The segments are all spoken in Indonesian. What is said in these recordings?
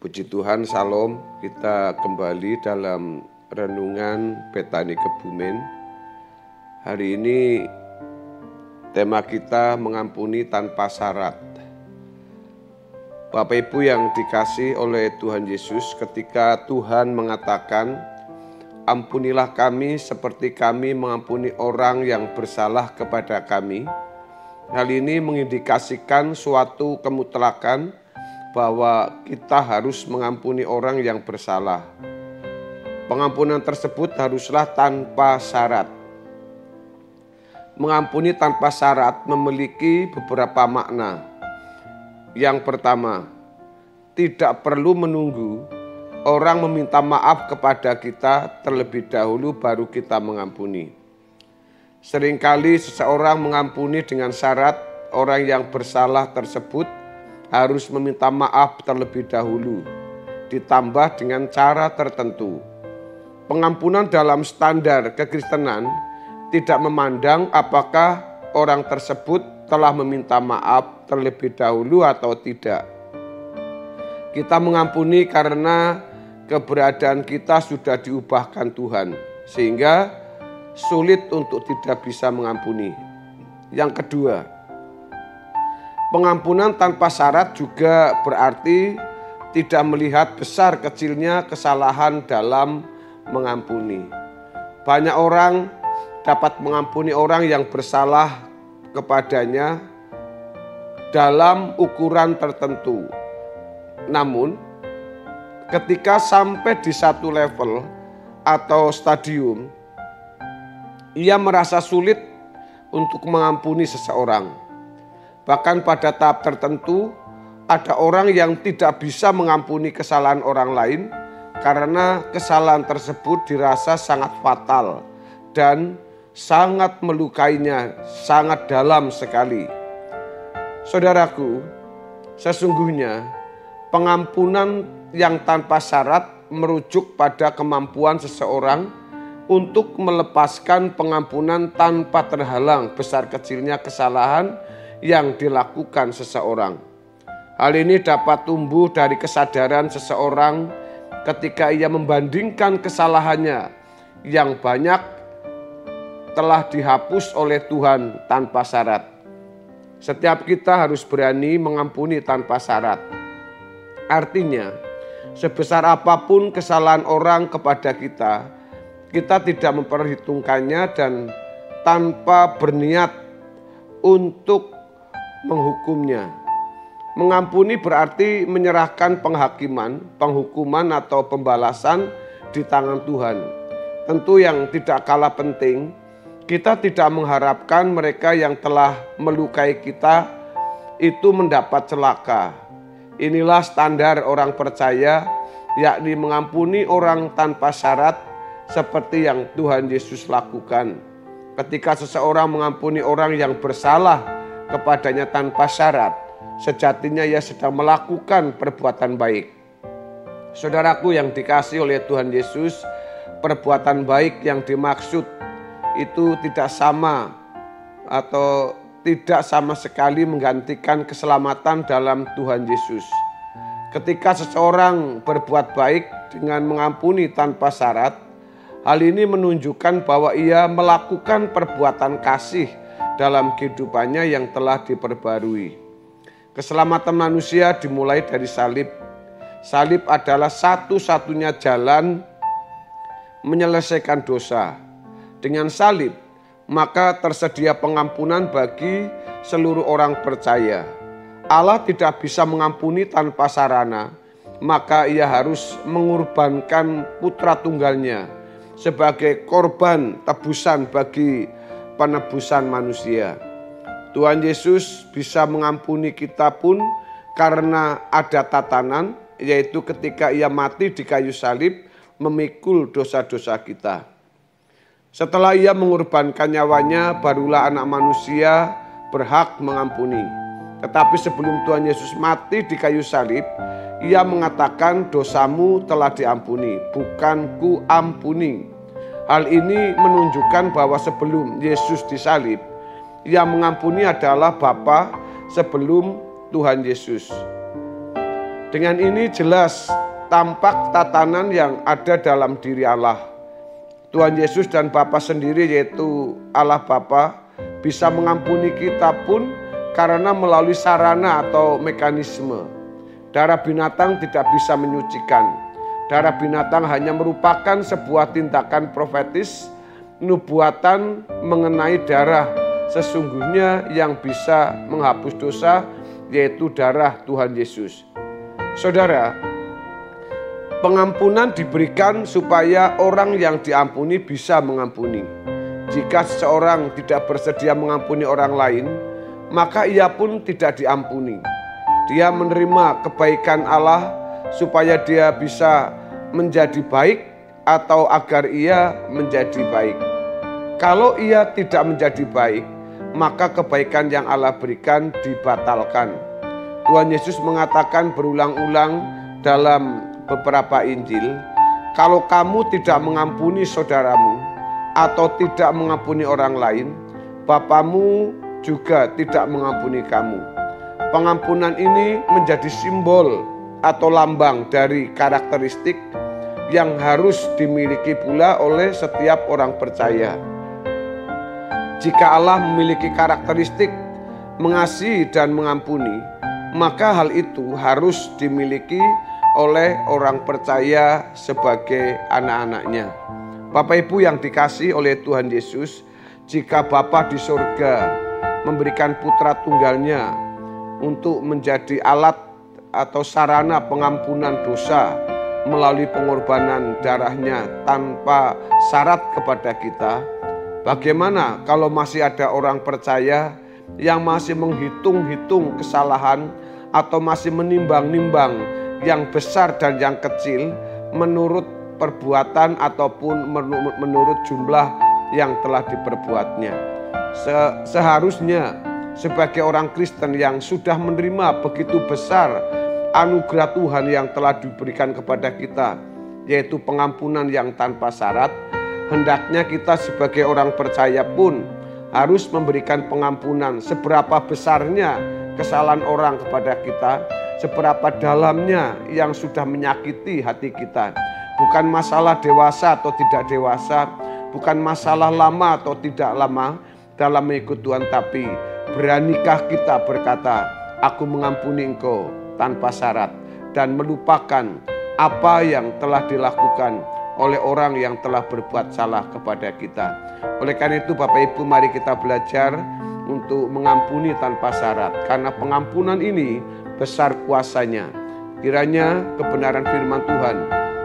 Puji Tuhan, Salam. Kita kembali dalam renungan Betani Kebumen. Hari ini tema kita mengampuni tanpa syarat. Bapak Ibu yang dikasih oleh Tuhan Yesus, ketika Tuhan mengatakan, ampunilah kami seperti kami mengampuni orang yang bersalah kepada kami. Hal ini mengindikasikan suatu kemutlakan bahwa kita harus mengampuni orang yang bersalah. Pengampunan tersebut haruslah tanpa syarat. Mengampuni tanpa syarat memiliki beberapa makna. Yang pertama, tidak perlu menunggu orang meminta maaf kepada kita terlebih dahulu baru kita mengampuni. Seringkali seseorang mengampuni dengan syarat orang yang bersalah tersebut harus meminta maaf terlebih dahulu, ditambah dengan cara tertentu. Pengampunan dalam standar kekristenan tidak memandang apakah orang tersebut telah meminta maaf terlebih dahulu atau tidak. Kita mengampuni karena keberadaan kita sudah diubahkan Tuhan, sehingga sulit untuk tidak bisa mengampuni. Yang kedua, pengampunan tanpa syarat juga berarti tidak melihat besar kecilnya kesalahan dalam mengampuni. Banyak orang dapat mengampuni orang yang bersalah kepadanya dalam ukuran tertentu. Namun, ketika sampai di satu level atau stadium, ia merasa sulit untuk mengampuni seseorang. Bahkan pada tahap tertentu, ada orang yang tidak bisa mengampuni kesalahan orang lain karena kesalahan tersebut dirasa sangat fatal dan sangat melukainya, sangat dalam sekali. Saudaraku, sesungguhnya pengampunan yang tanpa syarat merujuk pada kemampuan seseorang untuk melepaskan pengampunan tanpa terhalang besar kecilnya kesalahan yang dilakukan seseorang. Hal ini dapat tumbuh dari kesadaran seseorang ketika ia membandingkan kesalahannya yang banyak telah dihapus oleh Tuhan tanpa syarat. Setiap kita harus berani mengampuni tanpa syarat. Artinya, sebesar apapun kesalahan orang kepada kita, kita tidak memperhitungkannya dan tanpa berniat untuk menghukumnya. Mengampuni berarti menyerahkan penghakiman, penghukuman atau pembalasan di tangan Tuhan. Tentu yang tidak kalah penting, kita tidak mengharapkan mereka yang telah melukai kita itu mendapat celaka. Inilah standar orang percaya, yakni mengampuni orang tanpa syarat seperti yang Tuhan Yesus lakukan. Ketika seseorang mengampuni orang yang bersalah kepadanya tanpa syarat, sejatinya ia sedang melakukan perbuatan baik. Saudaraku yang dikasihi oleh Tuhan Yesus, perbuatan baik yang dimaksud itu tidak sama atau tidak sama sekali menggantikan keselamatan dalam Tuhan Yesus. Ketika seseorang berbuat baik dengan mengampuni tanpa syarat, hal ini menunjukkan bahwa ia melakukan perbuatan kasih dalam kehidupannya yang telah diperbarui. Keselamatan manusia dimulai dari salib. Salib adalah satu-satunya jalan menyelesaikan dosa. Dengan salib, maka tersedia pengampunan bagi seluruh orang percaya. Allah tidak bisa mengampuni tanpa sarana, maka ia harus mengorbankan putra tunggalnya sebagai korban tebusan bagi penebusan manusia. Tuhan Yesus bisa mengampuni kita pun karena ada tatanan, yaitu ketika ia mati di kayu salib memikul dosa-dosa kita. Setelah ia mengorbankan nyawanya, barulah anak manusia berhak mengampuni. Tetapi sebelum Tuhan Yesus mati di kayu salib, ia mengatakan dosamu telah diampuni, bukan ku ampuni. Hal ini menunjukkan bahwa sebelum Yesus disalib, yang mengampuni adalah Bapa sebelum Tuhan Yesus. Dengan ini jelas tampak tatanan yang ada dalam diri Allah. Tuhan Yesus dan Bapa sendiri, yaitu Allah Bapa, bisa mengampuni kita pun karena melalui sarana atau mekanisme. Darah binatang tidak bisa menyucikan. Darah binatang hanya merupakan sebuah tindakan profetis, nubuatan mengenai darah sesungguhnya yang bisa menghapus dosa, yaitu darah Tuhan Yesus. Saudara, pengampunan diberikan supaya orang yang diampuni bisa mengampuni. Jika seseorang tidak bersedia mengampuni orang lain, maka ia pun tidak diampuni. Dia menerima kebaikan Allah supaya dia bisa menjadi baik atau agar ia menjadi baik. Kalau ia tidak menjadi baik, maka kebaikan yang Allah berikan dibatalkan. Tuhan Yesus mengatakan berulang-ulang dalam beberapa Injil, kalau kamu tidak mengampuni saudaramu atau tidak mengampuni orang lain, Bapamu juga tidak mengampuni kamu. Pengampunan ini menjadi simbol atau lambang dari karakteristik yang harus dimiliki pula oleh setiap orang percaya. Jika Allah memiliki karakteristik mengasihi dan mengampuni, maka hal itu harus dimiliki oleh orang percaya sebagai anak-anaknya. Bapak Ibu yang dikasihi oleh Tuhan Yesus, jika Bapa di surga memberikan putra tunggalnya untuk menjadi alat atau sarana pengampunan dosa melalui pengorbanan darahnya tanpa syarat kepada kita, bagaimana kalau masih ada orang percaya yang masih menghitung-hitung kesalahan atau masih menimbang-nimbang yang besar dan yang kecil menurut perbuatan ataupun menurut jumlah yang telah diperbuatnya. Seharusnya sebagai orang Kristen yang sudah menerima begitu besar anugerah Tuhan yang telah diberikan kepada kita, yaitu pengampunan yang tanpa syarat, hendaknya kita sebagai orang percaya pun harus memberikan pengampunan. Seberapa besarnya kesalahan orang kepada kita, seberapa dalamnya yang sudah menyakiti hati kita. Bukan masalah dewasa atau tidak dewasa, bukan masalah lama atau tidak lama dalam mengikut Tuhan, tapi beranikah kita berkata, aku mengampuni engkau tanpa syarat, dan melupakan apa yang telah dilakukan oleh orang yang telah berbuat salah kepada kita. Oleh karena itu Bapak Ibu, mari kita belajar untuk mengampuni tanpa syarat, karena pengampunan ini besar kuasanya. Kiranya kebenaran firman Tuhan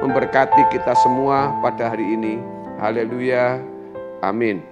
memberkati kita semua pada hari ini. Haleluya. Amin.